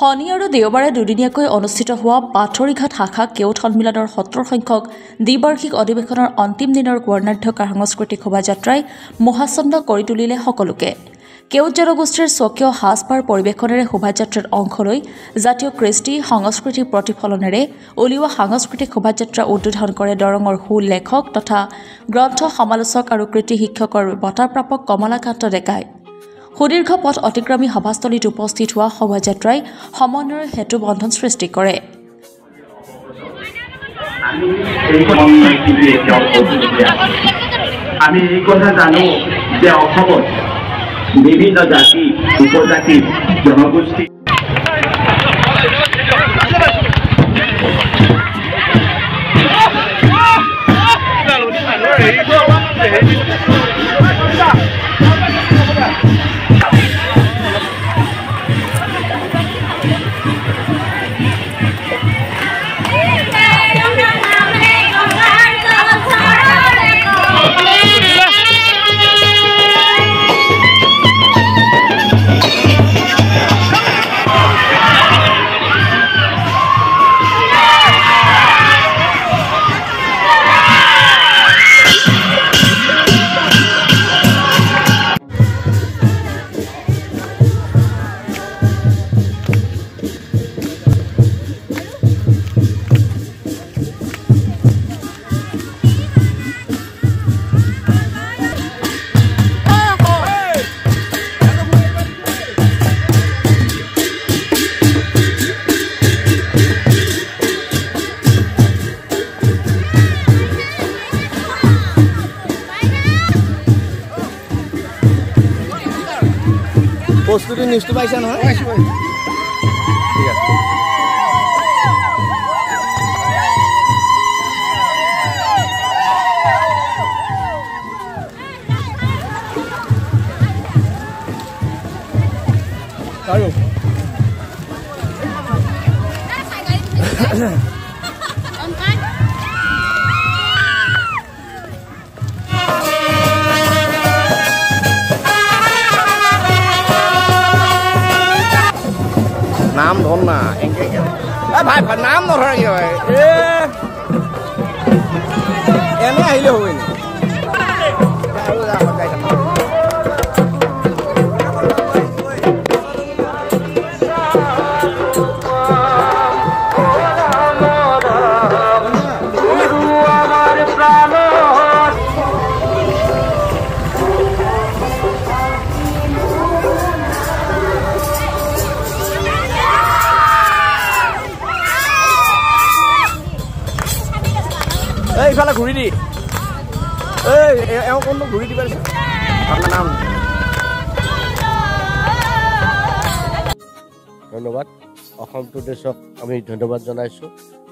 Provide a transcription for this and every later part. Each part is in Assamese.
শনি আৰু দেওবাৰে দুদিনীয়াকৈ অনুষ্ঠিত হোৱা পাথৰিঘাট শাখা কেওট সন্মিলনৰ ৭০ সংখ্যক দ্বিবাৰ্ষিক অধিৱেশনৰ অন্তিম দিনৰ বৰ্ণাঢ্য সাংস্কৃতিক শোভাযাত্ৰাই মোহাচন্ন কৰি তুলিলে সকলোকে। কেওট জনগোষ্ঠীৰ স্বকীয় সাজপাৰ পৰিৱেশনেৰে শোভাযাত্ৰাত অংশ লৈ জাতীয় কৃষ্টি সংস্কৃতিৰ প্ৰতিফলনেৰে উলিওৱা সাংস্কৃতিক শোভাযাত্ৰা উদ্বোধন কৰে দৰঙৰ লেখক তথা গ্ৰন্থ সমালোচক আৰু কৃতি শিক্ষকৰ বঁটাপ্ৰাপক কমলাকান্ত ডেকাই। সুদীৰ্ঘ পথ অতিক্ৰমী সভাস্থলীত উপস্থিত হোৱা শোভাযাত্ৰাই সমন্বয়ৰ হেতু বন্ধন সৃষ্টি কৰে। আমি এই কথা জানো যে অসমত বিভিন্ন জাতি উপজাতি জনগোষ্ঠী প্রস্তুতি নিশ্চয় পাইছা নহয় ঠিক আছে আৰু নাম ধৰ না ভাই নাম নধৰা কি হয় এনে আহিলে হ'ব নি এইফালে ঘূৰি দি কোনটো ঘূৰি দিব আপোনাৰ নাম ধন্যবাদ অসম টুডেছক আমি ধন্যবাদ জনাইছোঁ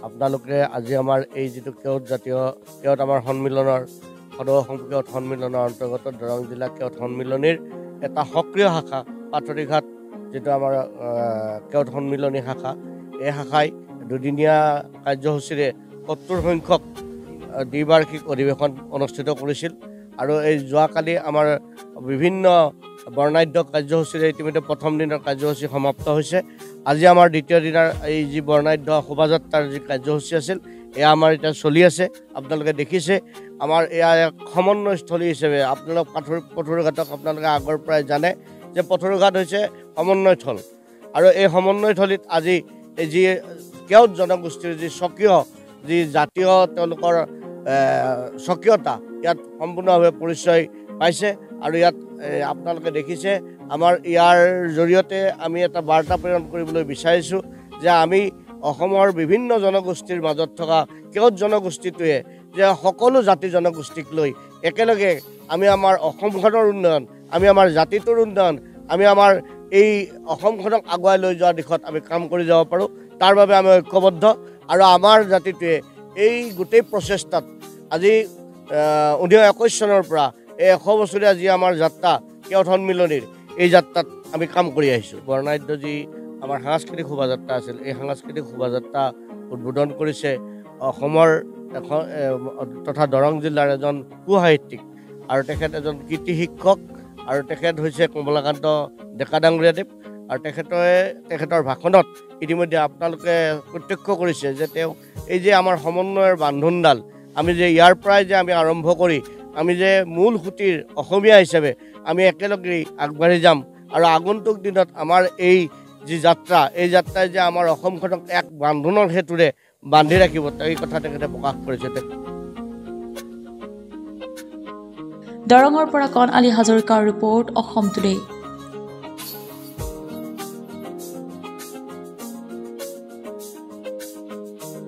আপোনালোকে আজি আমাৰ এই যিটো কেওট আমাৰ সন্মিলনৰ সদৌ অসম কেওট সন্মিলনৰ অন্তৰ্গত দৰং জিলা কেওট সন্মিলনীৰ এটা সক্ৰিয় শাখা পাথৰিঘাট যিটো আমাৰ কেওট সন্মিলনী শাখা এই শাখাই দুদিনীয়া কাৰ্যসূচীৰে ৭০ সংখ্যক দ্বিবাৰ্ষিক অধিৱেশন অনুষ্ঠিত কৰিছিল আৰু এই যোৱাকালি আমাৰ বিভিন্ন বৰ্ণাঢ্য কাৰ্যসূচীৰে ইতিমধ্যে প্ৰথম দিনৰ কাৰ্যসূচী সমাপ্ত হৈছে আজি আমাৰ দ্বিতীয় দিনৰ এই যি বৰ্ণাঢ্য শোভাযাত্ৰাৰ যি কাৰ্যসূচী আছিল এয়া আমাৰ এতিয়া চলি আছে আপোনালোকে দেখিছে আমাৰ এয়া এক সমন্বয়স্থলী হিচাপে আপোনালোক পথৰুঘাটক আপোনালোকে আগৰ পৰাই জানে যে পথৰুঘাট হৈছে সমন্বয়স্থল আৰু এই সমন্বয়স্থলীত আজি এই যি কেওট জনগোষ্ঠীৰ যি স্বকীয় যি জাতীয় তেওঁলোকৰ স্বকীয়তা ইয়াত সম্পূৰ্ণভাৱে পৰিচয় পাইছে আৰু ইয়াত আপোনালোকে দেখিছে আমাৰ ইয়াৰ জৰিয়তে আমি এটা বাৰ্তা প্ৰেৰণ কৰিবলৈ বিচাৰিছোঁ যে আমি অসমৰ বিভিন্ন জনগোষ্ঠীৰ মাজত থকা কেওট জনগোষ্ঠীটোৱে যে সকলো জাতি জনগোষ্ঠীক লৈ একেলগে আমি আমাৰ অসমখনৰ উন্নয়ন আমি আমাৰ জাতিটোৰ উন্নয়ন আমি আমাৰ এই অসমখনক আগুৱাই লৈ যোৱাৰ দিশত আমি কাম কৰি যাব পাৰোঁ তাৰ বাবে আমি ঐক্যবদ্ধ আৰু আমাৰ জাতিটোৱে এই গোটেই প্ৰচেষ্টাত আজি 1921 চনৰ পৰা এই 100 বছৰীয়া যি আমাৰ যাত্ৰা কেওট সন্মিলনীৰ এই যাত্ৰাত আমি কাম কৰি আহিছোঁ বৰ্ণাঢ্য যি আমাৰ সাংস্কৃতিক শোভাযাত্ৰা আছিল এই সাংস্কৃতিক শোভাযাত্ৰা উদ্বোধন কৰিছে অসমৰ তথা দৰং জিলাৰ এজন সুসাহিত্যিক আৰু তেখেত এজন কৃতি শিক্ষক আৰু তেখেত হৈছে কমলাকান্ত ডেকা ডাঙৰীয়াদেৱ আৰু তেখেতৰ ভাষণত ইতিমধ্যে আপোনালোকে প্ৰত্যক্ষ কৰিছে যে তেওঁ এই যে আমাৰ সমন্বয়ৰ বান্ধোনডাল আমি যে ইয়াৰ পৰাই যে আমি আৰম্ভ কৰি আমি যে মূল সুঁতিৰ অসমীয়া হিচাপে আমি একেলগেই আগবাঢ়ি যাম আৰু আগন্তুক দিনত আমাৰ এই যি যাত্ৰা এই যাত্ৰাই যে আমাৰ অসমখনক এক বান্ধোনৰ হেতুৰে বান্ধি ৰাখিব এই কথা তেখেতে প্ৰকাশ কৰিছে দৰঙৰ পৰা কণ আলী হাজৰিকাৰ ৰিপৰ্ট অসম টুডে।